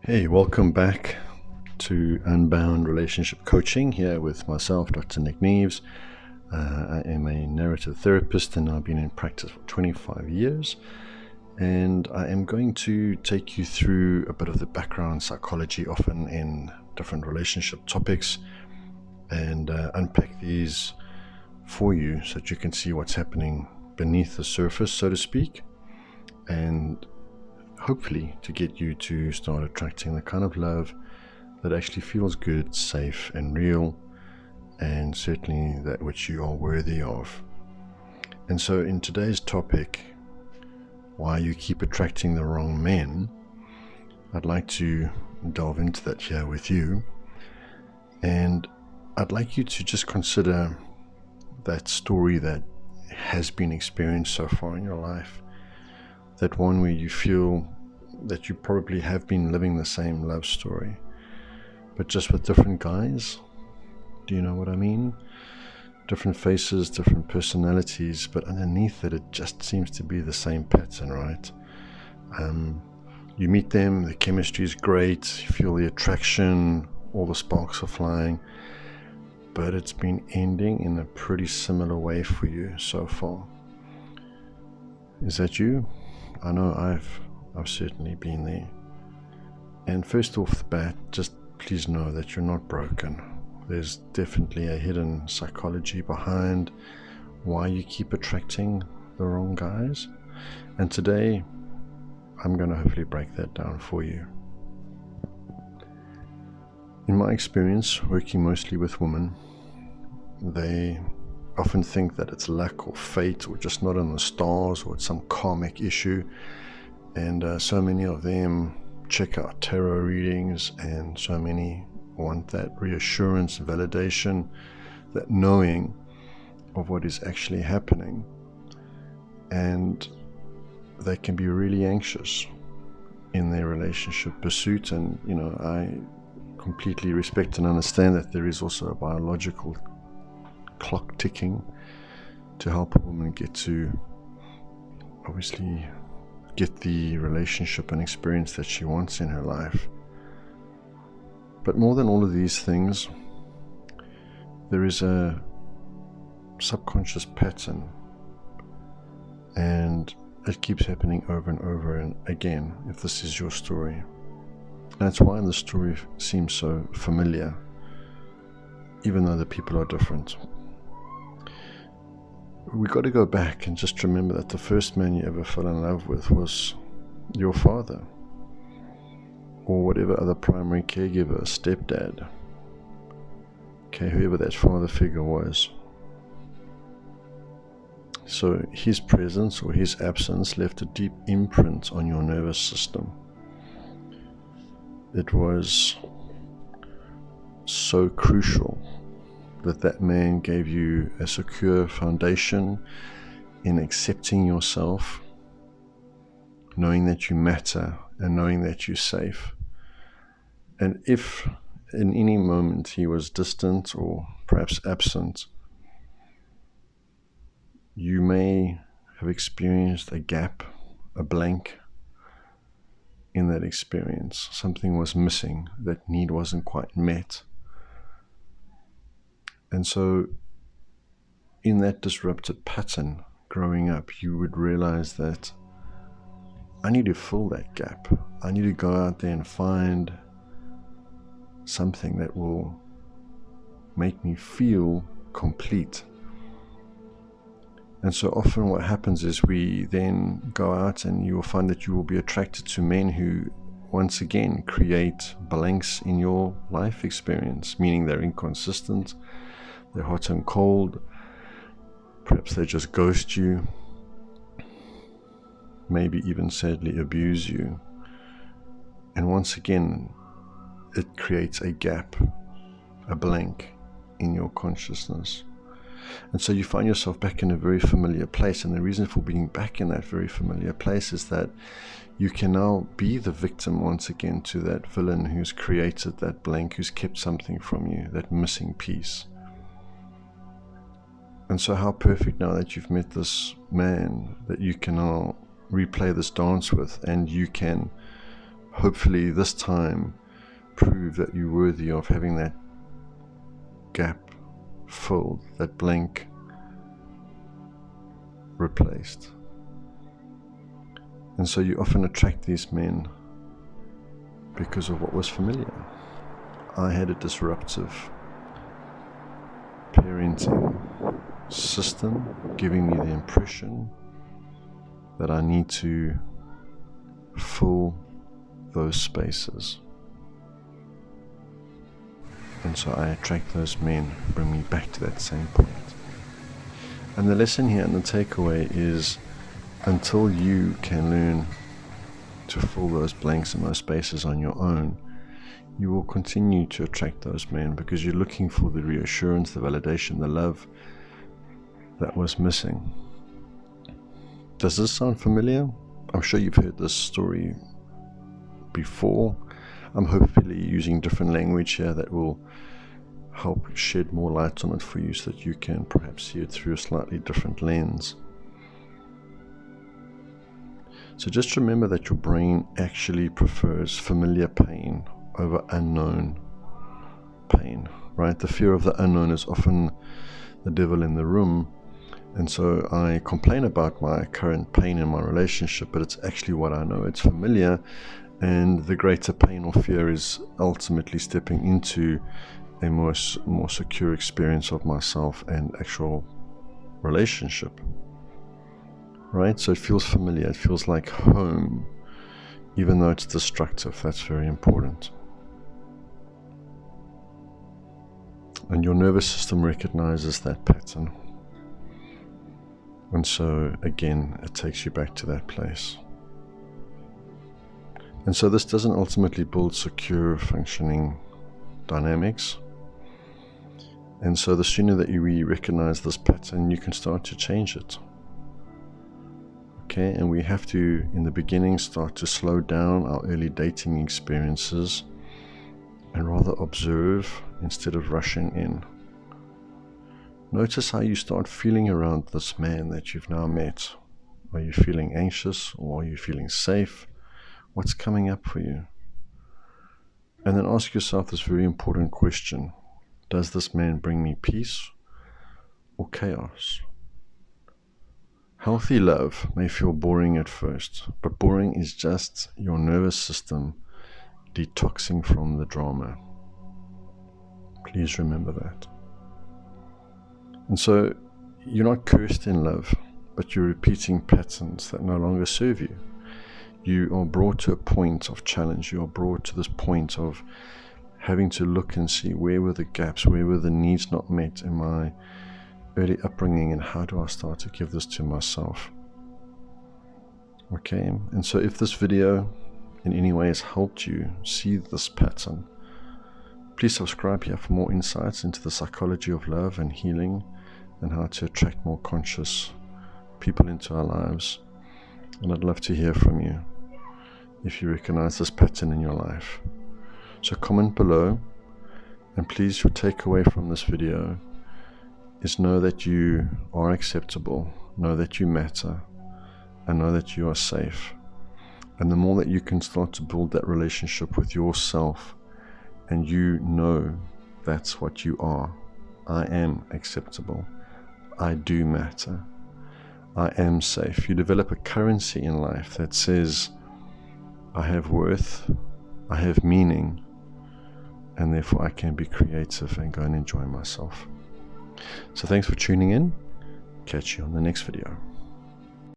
Hey, welcome back to Unbound Relationship Coaching here with myself, Dr. Neaves. I am a narrative therapist and I've been in practice for 25 years. And I am going to take you through a bit of the background psychology, often in different relationship topics, and unpack these for you so that you can see what's happening beneath the surface, so to speak, and hopefully to get you to start attracting the kind of love that actually feels good, safe and real, and certainly that which you are worthy of. And so in today's topic, why you keep attracting the wrong men, I'd like to delve into that here with you. And I'd like you to just consider that story that has been experienced so far in your life, that one where you feel that you probably have been living the same love story, but just with different guys. Do you know what I mean? Different faces, different personalities, but underneath it just seems to be the same pattern, right? You meet them, the chemistry is great, you feel the attraction, all the sparks are flying, but it's been ending in a pretty similar way for you so far. Is that you? I know I've certainly been there. And first off the bat, just please know that you're not broken. There's definitely a hidden psychology behind why you keep attracting the wrong guys. And today, I'm going to hopefully break that down for you. In my experience, working mostly with women, they often think that it's luck or fate or just not in the stars or it's some karmic issue. And so many of them check out tarot readings, and so many want that reassurance, validation, that knowing of what is actually happening. And they can be really anxious in their relationship pursuit. And, I completely respect and understand that there is also a biological clock ticking to help a woman get the relationship and experience that she wants in her life. But more than all of these things, there is a subconscious pattern, and it keeps happening over and over and again if this is your story. And that's why the story seems so familiar, even though the people are different. We got to go back and just remember that the first man you ever fell in love with was your father, or whatever other primary caregiver, stepdad, whoever that father figure was. So his presence or his absence left a deep imprint on your nervous system. It was so crucial that man gave you a secure foundation in accepting yourself, knowing that you matter and knowing that you're safe. And if in any moment he was distant or perhaps absent, you may have experienced a gap, a blank in that experience. Something was missing, that need wasn't quite met. And so in that disrupted pattern growing up, you would realize that I need to fill that gap. I need to go out there and find something that will make me feel complete. And so often what happens is we then go out and you will find that you will be attracted to men who once again create blanks in your life experience, meaning they're inconsistent, they're hot and cold, perhaps they just ghost you, maybe even sadly abuse you. And once again, it creates a gap, a blank in your consciousness. And so you find yourself back in a very familiar place. And the reason for being back in that very familiar place is that you can now be the victim once again to that villain who's created that blank, who's kept something from you, that missing piece. And so how perfect now that you've met this man that you can now replay this dance with, and you can hopefully this time prove that you're worthy of having that gap filled, that blank replaced. And so you often attract these men because of what was familiar. I had a disruptive parenting system giving me the impression that I need to fill those spaces. And so I attract those men who bring me back to that same point. And the lesson here and the takeaway is, until you can learn to fill those blanks and those spaces on your own, you will continue to attract those men because you're looking for the reassurance, the validation, the love that was missing. Does this sound familiar? I'm sure you've heard this story before. I'm hopefully using different language here that will help shed more light on it for you so that you can perhaps see it through a slightly different lens. So just remember that your brain actually prefers familiar pain over unknown pain, right? The fear of the unknown is often the devil in the room. And so I complain about my current pain in my relationship, but it's actually what I know. It's familiar, and the greater pain or fear is ultimately stepping into a more secure experience of myself and actual relationship, right? So it feels familiar. It feels like home, even though it's destructive. That's very important. And your nervous system recognizes that pattern. And so, again, it takes you back to that place. And so this doesn't ultimately build secure, functioning dynamics. And so the sooner that we recognize this pattern, you can start to change it. Okay, and we have to, in the beginning, start to slow down our early dating experiences and rather observe instead of rushing in. Notice how you start feeling around this man that you've now met. Are you feeling anxious, or are you feeling safe? What's coming up for you? And then ask yourself this very important question. Does this man bring me peace or chaos? Healthy love may feel boring at first, but boring is just your nervous system detoxing from the drama. Please remember that. And so you're not cursed in love, but you're repeating patterns that no longer serve you. You are brought to a point of challenge. You are brought to this point of having to look and see where were the gaps, where were the needs not met in my early upbringing, and how do I start to give this to myself. Okay, and so if this video in any way has helped you see this pattern, please subscribe here for more insights into the psychology of love and healing, and how to attract more conscious people into our lives. And I'd love to hear from you if you recognize this pattern in your life. So comment below, and please, your takeaway from this video is know that you are acceptable, know that you matter, and know that you are safe. And the more that you can start to build that relationship with yourself, and you know that's what you are. I am acceptable. I do matter. I am safe. You develop a currency in life that says, I have worth, I have meaning, and therefore I can be creative and go and enjoy myself. So thanks for tuning in. Catch you on the next video.